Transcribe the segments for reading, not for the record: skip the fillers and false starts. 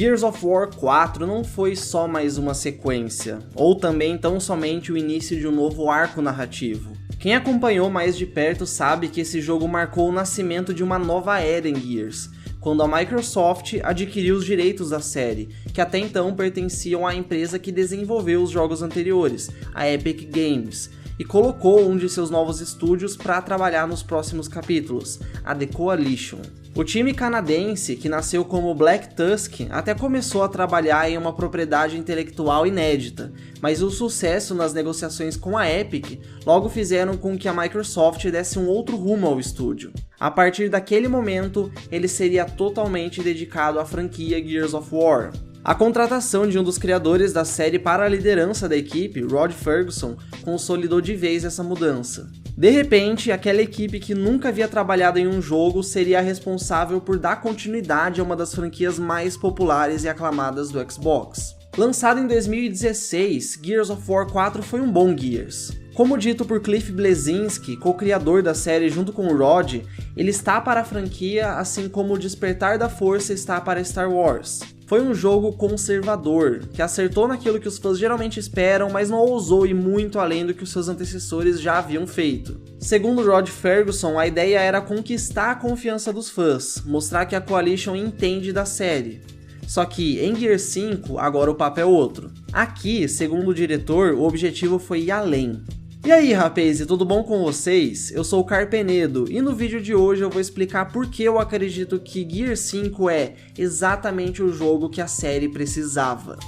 Gears of War 4 não foi só mais uma sequência, ou também tão somente o início de um novo arco narrativo. Quem acompanhou mais de perto sabe que esse jogo marcou o nascimento de uma nova era em Gears, quando a Microsoft adquiriu os direitos da série, que até então pertenciam à empresa que desenvolveu os jogos anteriores, a Epic Games, e colocou um de seus novos estúdios para trabalhar nos próximos capítulos, a The Coalition. O time canadense, que nasceu como Black Tusk, até começou a trabalhar em uma propriedade intelectual inédita, mas o sucesso nas negociações com a Epic logo fizeram com que a Microsoft desse um outro rumo ao estúdio. A partir daquele momento, ele seria totalmente dedicado à franquia Gears of War. A contratação de um dos criadores da série para a liderança da equipe, Rod Ferguson, consolidou de vez essa mudança. De repente, aquela equipe que nunca havia trabalhado em um jogo seria a responsável por dar continuidade a uma das franquias mais populares e aclamadas do Xbox. Lançado em 2016, Gears of War 4 foi um bom Gears. Como dito por Cliff Bleszinski, co-criador da série junto com o Rod, ele está para a franquia assim como o Despertar da Força está para Star Wars. Foi um jogo conservador, que acertou naquilo que os fãs geralmente esperam, mas não ousou ir muito além do que os seus antecessores já haviam feito. Segundo Rod Ferguson, a ideia era conquistar a confiança dos fãs, mostrar que a Coalition entende da série. Só que em Gears 5, agora o papo é outro. Aqui, segundo o diretor, o objetivo foi ir além. E aí, rapaz, tudo bom com vocês? Eu sou o Carpenedo e no vídeo de hoje eu vou explicar por que eu acredito que Gears 5 é exatamente o jogo que a série precisava.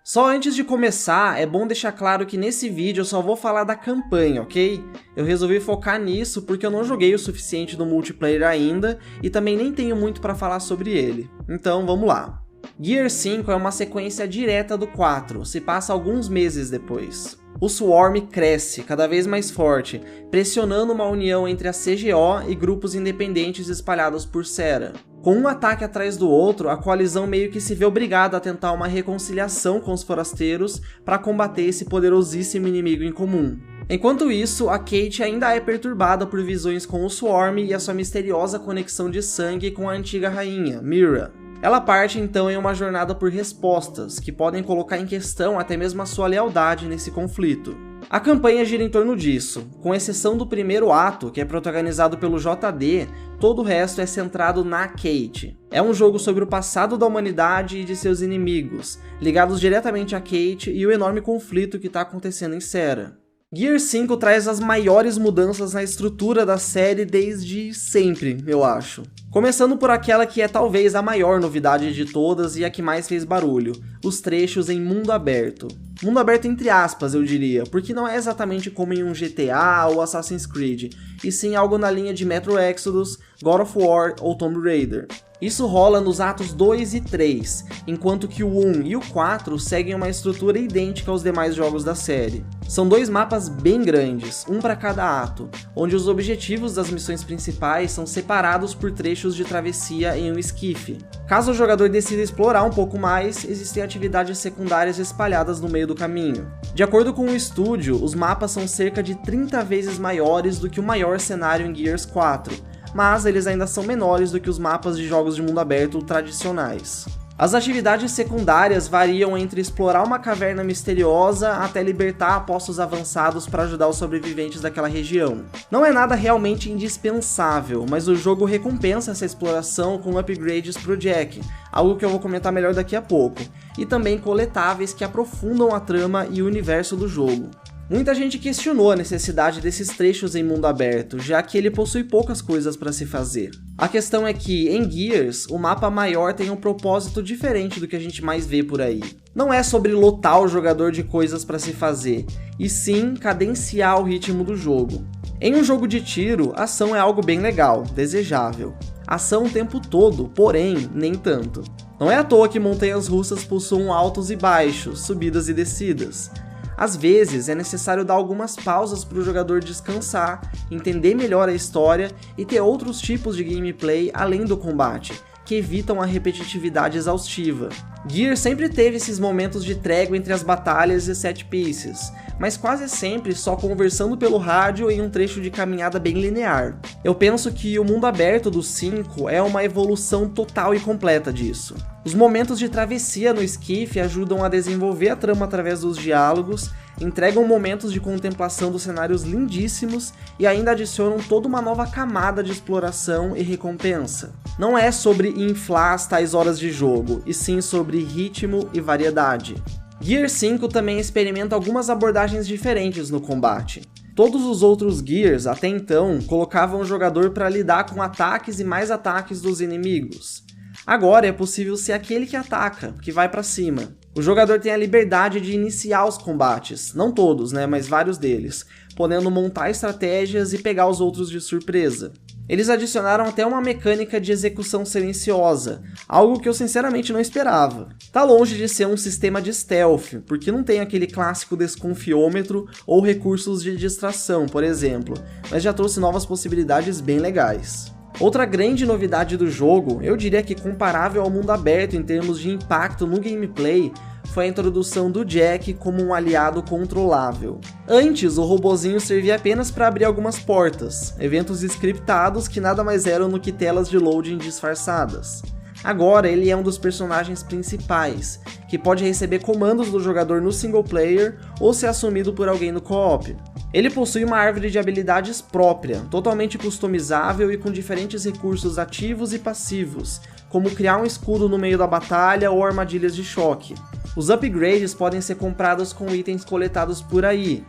Só antes de começar, é bom deixar claro que nesse vídeo eu só vou falar da campanha, ok? Eu resolvi focar nisso porque eu não joguei o suficiente no multiplayer ainda e também nem tenho muito para falar sobre ele. Então vamos lá. Gears 5 é uma sequência direta do 4, se passa alguns meses depois. O Swarm cresce cada vez mais forte, pressionando uma união entre a CGO e grupos independentes espalhados por Sera. Com um ataque atrás do outro, a coalizão meio que se vê obrigada a tentar uma reconciliação com os forasteiros para combater esse poderosíssimo inimigo em comum. Enquanto isso, a Kate ainda é perturbada por visões com o Swarm e a sua misteriosa conexão de sangue com a antiga rainha, Mira. Ela parte então em uma jornada por respostas, que podem colocar em questão até mesmo a sua lealdade nesse conflito. A campanha gira em torno disso, com exceção do primeiro ato, que é protagonizado pelo JD, todo o resto é centrado na Kate. É um jogo sobre o passado da humanidade e de seus inimigos, ligados diretamente a Kate e o enorme conflito que está acontecendo em Sera. Gears 5 traz as maiores mudanças na estrutura da série desde sempre, eu acho. Começando por aquela que é talvez a maior novidade de todas e a que mais fez barulho, os trechos em mundo aberto. Mundo aberto entre aspas, eu diria, porque não é exatamente como em um GTA ou Assassin's Creed, e sim algo na linha de Metro Exodus, God of War ou Tomb Raider. Isso rola nos atos 2 e 3, enquanto que o 1 e o 4 seguem uma estrutura idêntica aos demais jogos da série. São dois mapas bem grandes, um para cada ato, onde os objetivos das missões principais são separados por trechos de travessia em um esquife. Caso o jogador decida explorar um pouco mais, existem atividades secundárias espalhadas no meio do caminho. De acordo com o estúdio, os mapas são cerca de 30 vezes maiores do que o maior cenário em Gears 4, mas eles ainda são menores do que os mapas de jogos de mundo aberto tradicionais. As atividades secundárias variam entre explorar uma caverna misteriosa até libertar apostos avançados para ajudar os sobreviventes daquela região. Não é nada realmente indispensável, mas o jogo recompensa essa exploração com upgrades pro Jack, algo que eu vou comentar melhor daqui a pouco, e também coletáveis que aprofundam a trama e o universo do jogo. Muita gente questionou a necessidade desses trechos em mundo aberto, já que ele possui poucas coisas para se fazer. A questão é que, em Gears, o mapa maior tem um propósito diferente do que a gente mais vê por aí. Não é sobre lotar o jogador de coisas para se fazer, e sim cadenciar o ritmo do jogo. Em um jogo de tiro, ação é algo bem legal, desejável. Ação o tempo todo, porém, nem tanto. Não é à toa que montanhas russas possuem altos e baixos, subidas e descidas. Às vezes, é necessário dar algumas pausas para o jogador descansar, entender melhor a história e ter outros tipos de gameplay além do combate, que evitam a repetitividade exaustiva. Gears sempre teve esses momentos de trégua entre as batalhas e set pieces, mas quase sempre só conversando pelo rádio em um trecho de caminhada bem linear. Eu penso que o mundo aberto do 5 é uma evolução total e completa disso. Os momentos de travessia no esquife ajudam a desenvolver a trama através dos diálogos, entregam momentos de contemplação dos cenários lindíssimos e ainda adicionam toda uma nova camada de exploração e recompensa. Não é sobre inflar as tais horas de jogo, e sim sobre ritmo e variedade. Gears 5 também experimenta algumas abordagens diferentes no combate. Todos os outros Gears, até então, colocavam o jogador para lidar com ataques e mais ataques dos inimigos. Agora é possível ser aquele que ataca, que vai para cima. O jogador tem a liberdade de iniciar os combates, não todos, mas vários deles, podendo montar estratégias e pegar os outros de surpresa. Eles adicionaram até uma mecânica de execução silenciosa, algo que eu sinceramente não esperava. Tá longe de ser um sistema de stealth, porque não tem aquele clássico desconfiômetro ou recursos de distração, por exemplo, mas já trouxe novas possibilidades bem legais. Outra grande novidade do jogo, eu diria que comparável ao mundo aberto em termos de impacto no gameplay, foi a introdução do Jack como um aliado controlável. Antes, o robozinho servia apenas para abrir algumas portas, eventos scriptados que nada mais eram do que telas de loading disfarçadas. Agora ele é um dos personagens principais, que pode receber comandos do jogador no single player ou ser assumido por alguém no co-op. Ele possui uma árvore de habilidades própria, totalmente customizável e com diferentes recursos ativos e passivos, como criar um escudo no meio da batalha ou armadilhas de choque. Os upgrades podem ser comprados com itens coletados por aí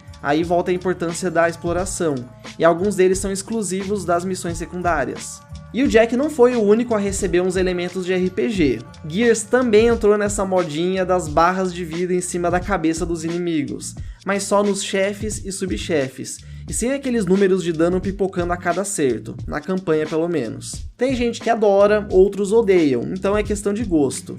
volta a importância da exploração, e alguns deles são exclusivos das missões secundárias. E o Jack não foi o único a receber uns elementos de RPG. Gears também entrou nessa modinha das barras de vida em cima da cabeça dos inimigos, mas só nos chefes e subchefes, e sem aqueles números de dano pipocando a cada acerto, na campanha pelo menos. Tem gente que adora, outros odeiam, então é questão de gosto.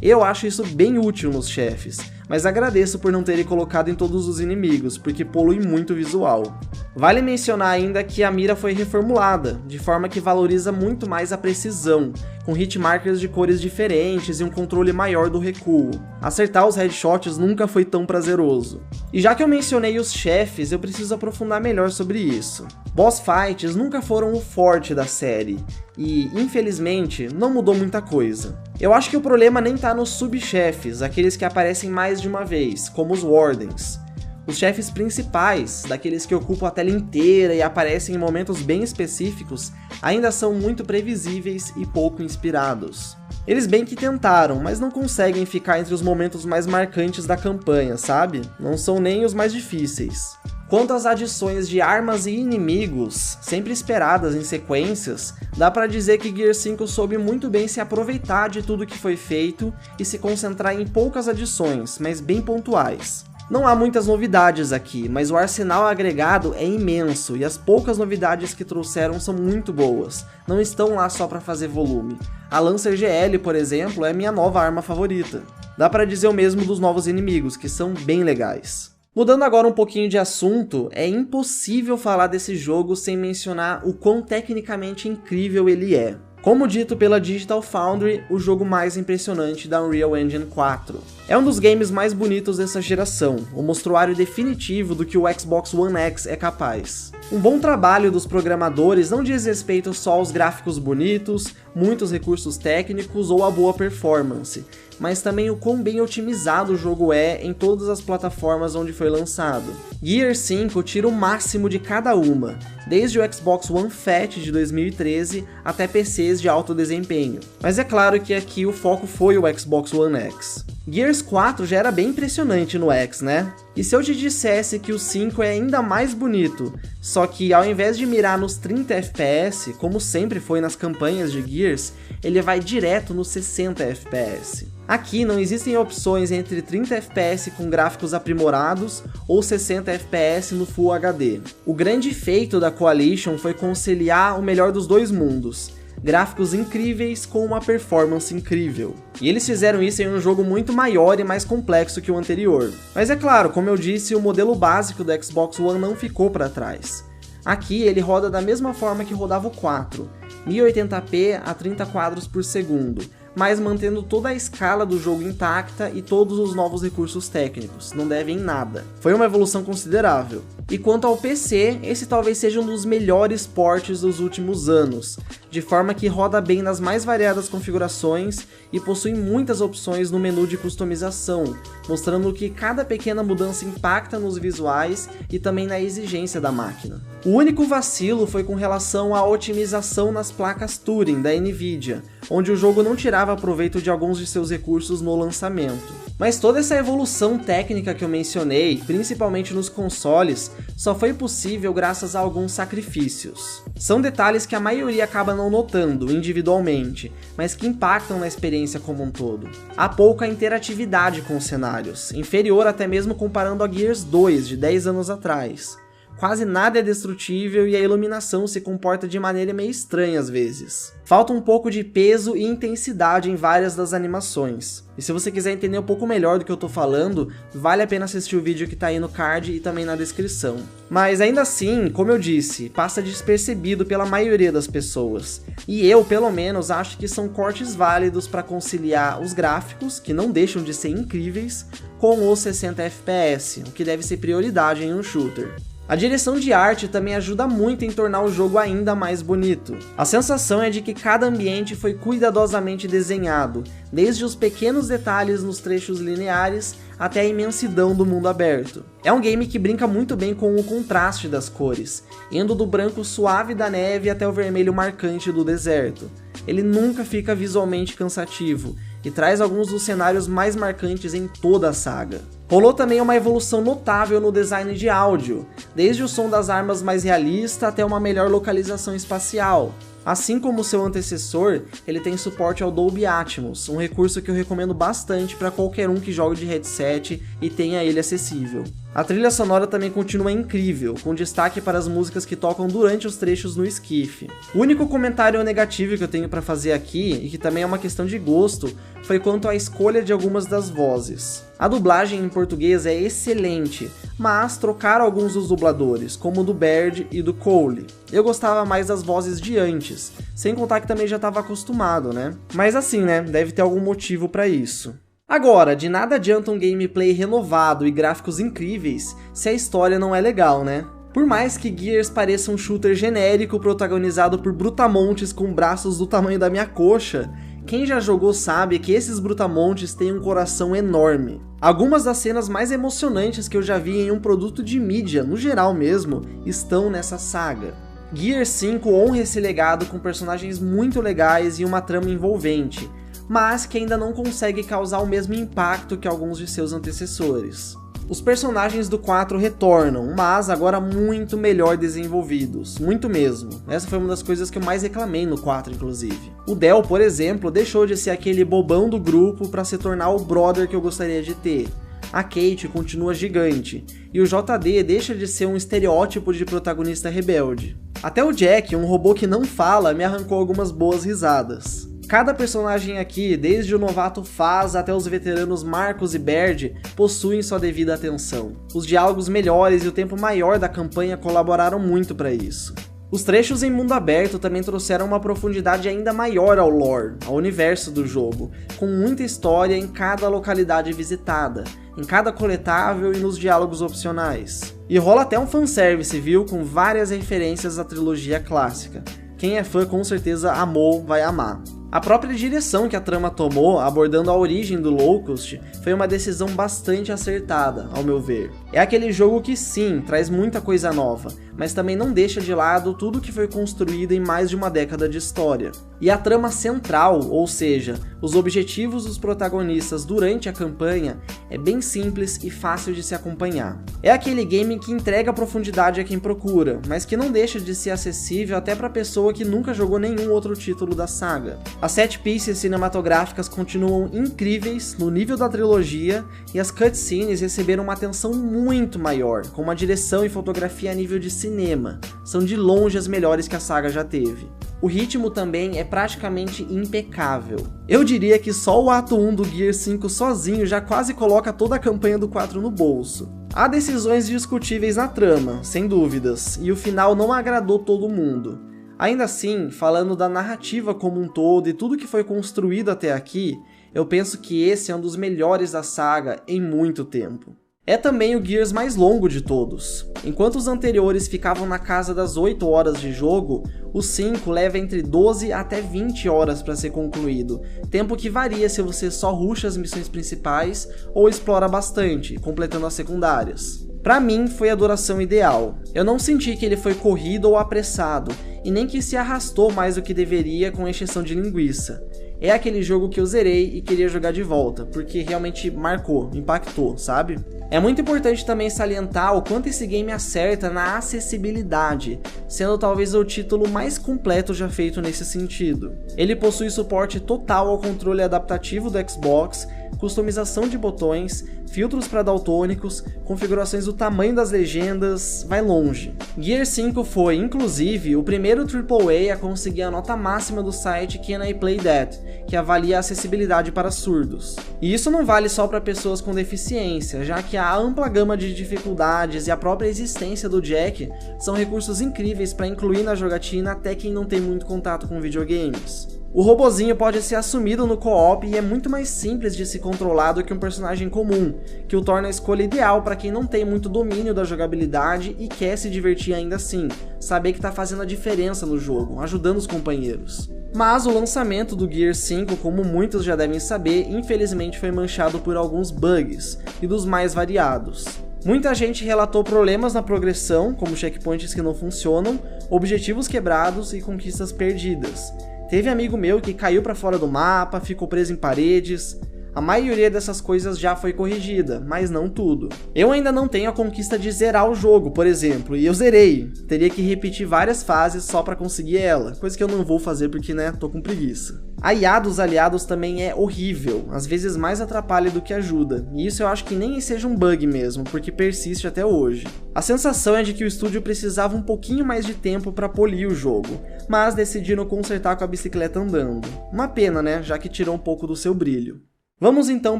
Eu acho isso bem útil nos chefes, mas agradeço por não terem colocado em todos os inimigos, porque polui muito o visual. Vale mencionar ainda que a mira foi reformulada, de forma que valoriza muito mais a precisão, com hitmarkers de cores diferentes e um controle maior do recuo. Acertar os headshots nunca foi tão prazeroso. E já que eu mencionei os chefes, eu preciso aprofundar melhor sobre isso. Boss fights nunca foram o forte da série, e, infelizmente, não mudou muita coisa. Eu acho que o problema nem tá nos subchefes, aqueles que aparecem mais de uma vez, como os Wardens. Os chefes principais, daqueles que ocupam a tela inteira e aparecem em momentos bem específicos, ainda são muito previsíveis e pouco inspirados. Eles bem que tentaram, mas não conseguem ficar entre os momentos mais marcantes da campanha, sabe? Não são nem os mais difíceis. Quanto às adições de armas e inimigos, sempre esperadas em sequências, dá pra dizer que Gears 5 soube muito bem se aproveitar de tudo que foi feito e se concentrar em poucas adições, mas bem pontuais. Não há muitas novidades aqui, mas o arsenal agregado é imenso e as poucas novidades que trouxeram são muito boas, não estão lá só pra fazer volume. A Lancer GL, por exemplo, é minha nova arma favorita. Dá pra dizer o mesmo dos novos inimigos, que são bem legais. Mudando agora um pouquinho de assunto, é impossível falar desse jogo sem mencionar o quão tecnicamente incrível ele é. Como dito pela Digital Foundry, o jogo mais impressionante da Unreal Engine 4. É um dos games mais bonitos dessa geração, o mostruário definitivo do que o Xbox One X é capaz. Um bom trabalho dos programadores não diz respeito só aos gráficos bonitos, muitos recursos técnicos ou a boa performance, mas também o quão bem otimizado o jogo é em todas as plataformas onde foi lançado. Gears 5 tira o máximo de cada uma, desde o Xbox One Fat de 2013 até PCs de alto desempenho. Mas é claro que aqui o foco foi o Xbox One X. Gears 4 já era bem impressionante no X, né? E se eu te dissesse que o 5 é ainda mais bonito, só que ao invés de mirar nos 30 FPS, como sempre foi nas campanhas de Gears, ele vai direto nos 60 FPS. Aqui não existem opções entre 30 FPS com gráficos aprimorados ou 60 FPS no Full HD. O grande feito da Coalition foi conciliar o melhor dos dois mundos, gráficos incríveis com uma performance incrível. E eles fizeram isso em um jogo muito maior e mais complexo que o anterior. Mas é claro, como eu disse, o modelo básico do Xbox One não ficou para trás. Aqui ele roda da mesma forma que rodava o 4, 1080p a 30 quadros por segundo, mas mantendo toda a escala do jogo intacta e todos os novos recursos técnicos, não deve em nada. Foi uma evolução considerável. E quanto ao PC, esse talvez seja um dos melhores ports dos últimos anos, de forma que roda bem nas mais variadas configurações e possui muitas opções no menu de customização, mostrando que cada pequena mudança impacta nos visuais e também na exigência da máquina. O único vacilo foi com relação à otimização nas placas Turing da Nvidia, onde o jogo não tirava proveito de alguns de seus recursos no lançamento. Mas toda essa evolução técnica que eu mencionei, principalmente nos consoles, só foi possível graças a alguns sacrifícios. São detalhes que a maioria acaba não notando individualmente, mas que impactam na experiência como um todo. Há pouca interatividade com os cenários, inferior até mesmo comparando a Gears 2 de 10 anos atrás. Quase nada é destrutível e a iluminação se comporta de maneira meio estranha às vezes. Falta um pouco de peso e intensidade em várias das animações. E se você quiser entender um pouco melhor do que eu tô falando, vale a pena assistir o vídeo que tá aí no card e também na descrição. Mas ainda assim, como eu disse, passa despercebido pela maioria das pessoas. E eu, pelo menos, acho que são cortes válidos para conciliar os gráficos, que não deixam de ser incríveis, com os 60 FPS, o que deve ser prioridade em um shooter. A direção de arte também ajuda muito em tornar o jogo ainda mais bonito. A sensação é de que cada ambiente foi cuidadosamente desenhado, desde os pequenos detalhes nos trechos lineares até a imensidão do mundo aberto. É um game que brinca muito bem com o contraste das cores, indo do branco suave da neve até o vermelho marcante do deserto. Ele nunca fica visualmente cansativo e traz alguns dos cenários mais marcantes em toda a saga. Rolou também uma evolução notável no design de áudio, desde o som das armas mais realista até uma melhor localização espacial. Assim como seu antecessor, ele tem suporte ao Dolby Atmos, um recurso que eu recomendo bastante para qualquer um que jogue de headset e tenha ele acessível. A trilha sonora também continua incrível, com destaque para as músicas que tocam durante os trechos no esquife. O único comentário negativo que eu tenho para fazer aqui, e que também é uma questão de gosto, foi quanto à escolha de algumas das vozes. A dublagem em português é excelente, mas trocaram alguns dos dubladores, como o do Baird e do Cole. Eu gostava mais das vozes de antes, sem contar que também já estava acostumado, né? Mas assim, né, deve ter algum motivo para isso. Agora, de nada adianta um gameplay renovado e gráficos incríveis se a história não é legal, né? Por mais que Gears pareça um shooter genérico protagonizado por brutamontes com braços do tamanho da minha coxa, quem já jogou sabe que esses brutamontes têm um coração enorme. Algumas das cenas mais emocionantes que eu já vi em um produto de mídia, no geral mesmo, estão nessa saga. Gears 5 honra esse legado com personagens muito legais e uma trama envolvente, mas que ainda não consegue causar o mesmo impacto que alguns de seus antecessores. Os personagens do 4 retornam, mas agora muito melhor desenvolvidos, muito mesmo. Essa foi uma das coisas que eu mais reclamei no 4, inclusive. O Del, por exemplo, deixou de ser aquele bobão do grupo para se tornar o brother que eu gostaria de ter. A Kate continua gigante, e o JD deixa de ser um estereótipo de protagonista rebelde. Até o Jack, um robô que não fala, me arrancou algumas boas risadas. Cada personagem aqui, desde o novato Faz até os veteranos Marcos e Baird, possuem sua devida atenção. Os diálogos melhores e o tempo maior da campanha colaboraram muito para isso. Os trechos em mundo aberto também trouxeram uma profundidade ainda maior ao lore, ao universo do jogo, com muita história em cada localidade visitada, em cada coletável e nos diálogos opcionais. E rola até um fanservice, viu, com várias referências à trilogia clássica. Quem é fã com certeza amou, vai amar. A própria direção que a trama tomou, abordando a origem do Locust, foi uma decisão bastante acertada, ao meu ver. É aquele jogo que sim, traz muita coisa nova, mas também não deixa de lado tudo que foi construído em mais de uma década de história. E a trama central, ou seja, os objetivos dos protagonistas durante a campanha, é bem simples e fácil de se acompanhar. É aquele game que entrega profundidade a quem procura, mas que não deixa de ser acessível até para pessoa que nunca jogou nenhum outro título da saga. As set pieces cinematográficas continuam incríveis no nível da trilogia e as cutscenes receberam uma atenção muito maior, com uma direção e fotografia a nível de cinema. São de longe as melhores que a saga já teve. O ritmo também é praticamente impecável. Eu diria que só o ato 1 do Gears 5 sozinho já quase coloca toda a campanha do 4 no bolso. Há decisões discutíveis na trama, sem dúvidas, e o final não agradou todo mundo. Ainda assim, falando da narrativa como um todo e tudo que foi construído até aqui, eu penso que esse é um dos melhores da saga em muito tempo. É também o Gears mais longo de todos. Enquanto os anteriores ficavam na casa das 8 horas de jogo, o 5 leva entre 12 até 20 horas para ser concluído, tempo que varia se você só rusha as missões principais ou explora bastante, completando as secundárias. Pra mim, foi a duração ideal. Eu não senti que ele foi corrido ou apressado, e nem que se arrastou mais do que deveria com exceção de linguiça. É aquele jogo que eu zerei e queria jogar de volta, porque realmente marcou, impactou, sabe? É muito importante também salientar o quanto esse game acerta na acessibilidade, sendo talvez o título mais completo já feito nesse sentido. Ele possui suporte total ao controle adaptativo do Xbox, customização de botões, filtros para daltônicos, configurações do tamanho das legendas, vai longe. Gears 5 foi, inclusive, o primeiro AAA a conseguir a nota máxima do site Can I Play That?, que avalia a acessibilidade para surdos. E isso não vale só para pessoas com deficiência, já que a ampla gama de dificuldades e a própria existência do jack são recursos incríveis para incluir na jogatina até quem não tem muito contato com videogames. O robozinho pode ser assumido no co-op e é muito mais simples de se controlar do que um personagem comum, que o torna a escolha ideal para quem não tem muito domínio da jogabilidade e quer se divertir ainda assim, saber que está fazendo a diferença no jogo, ajudando os companheiros. Mas o lançamento do Gears 5, como muitos já devem saber, infelizmente foi manchado por alguns bugs, e dos mais variados. Muita gente relatou problemas na progressão, como checkpoints que não funcionam, objetivos quebrados e conquistas perdidas. Teve amigo meu que caiu para fora do mapa, ficou preso em paredes. A maioria dessas coisas já foi corrigida, mas não tudo. Eu ainda não tenho a conquista de zerar o jogo, por exemplo, e eu zerei. Teria que repetir várias fases só para conseguir ela, coisa que eu não vou fazer porque, tô com preguiça. A IA dos aliados também é horrível, às vezes mais atrapalha do que ajuda, e isso eu acho que nem seja um bug mesmo, porque persiste até hoje. A sensação é de que o estúdio precisava um pouquinho mais de tempo para polir o jogo, mas decidiram consertar com a bicicleta andando. Uma pena, já que tirou um pouco do seu brilho. Vamos então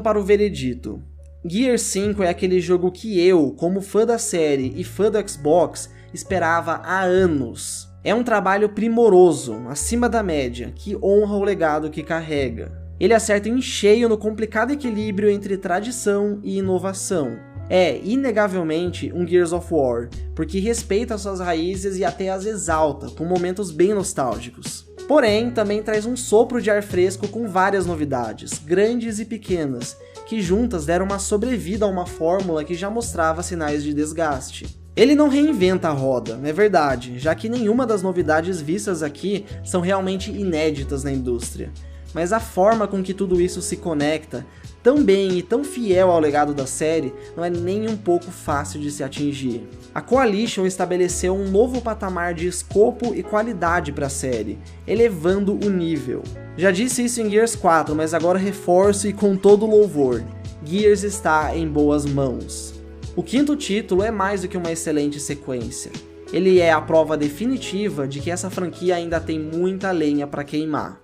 para o veredito. Gears 5 é aquele jogo que eu, como fã da série e fã do Xbox, esperava há anos. É um trabalho primoroso, acima da média, que honra o legado que carrega. Ele acerta em cheio no complicado equilíbrio entre tradição e inovação. É, inegavelmente, um Gears of War, porque respeita suas raízes e até as exalta, com momentos bem nostálgicos. Porém, também traz um sopro de ar fresco com várias novidades, grandes e pequenas, que juntas deram uma sobrevida a uma fórmula que já mostrava sinais de desgaste. Ele não reinventa a roda, é verdade, já que nenhuma das novidades vistas aqui são realmente inéditas na indústria. Mas a forma com que tudo isso se conecta, tão bem e tão fiel ao legado da série, não é nem um pouco fácil de se atingir. A Coalition estabeleceu um novo patamar de escopo e qualidade para a série, elevando o nível. Já disse isso em Gears 4, mas agora reforço e com todo louvor. Gears está em boas mãos. O quinto título é mais do que uma excelente sequência. Ele é a prova definitiva de que essa franquia ainda tem muita lenha para queimar.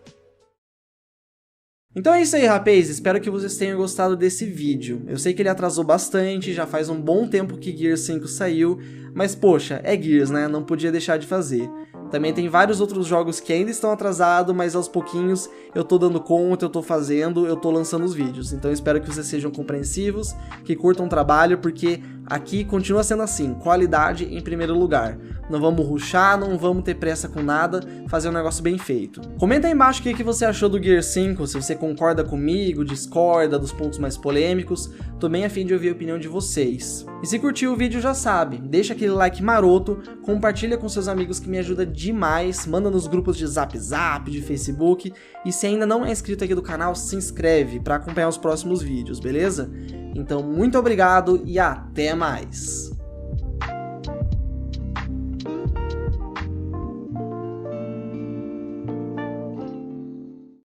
Então é isso aí, rapaz, espero que vocês tenham gostado desse vídeo. Eu sei que ele atrasou bastante, já faz um bom tempo que Gears 5 saiu, mas poxa, é Gears, não podia deixar de fazer. Também tem vários outros jogos que ainda estão atrasados, mas aos pouquinhos eu tô dando conta, eu tô fazendo, eu tô lançando os vídeos. Então eu espero que vocês sejam compreensivos, que curtam o trabalho, porque aqui continua sendo assim, qualidade em primeiro lugar. Não vamos rushar, não vamos ter pressa com nada, fazer um negócio bem feito. Comenta aí embaixo o que você achou do Gears 5, se você concorda comigo, discorda dos pontos mais polêmicos, tô bem a fim de ouvir a opinião de vocês. E se curtiu o vídeo já sabe, deixa aquele like maroto, compartilha com seus amigos que me ajuda demais, manda nos grupos de Zap, de Facebook, e se ainda não é inscrito aqui do canal, se inscreve para acompanhar os próximos vídeos, beleza? Então muito obrigado e até mais!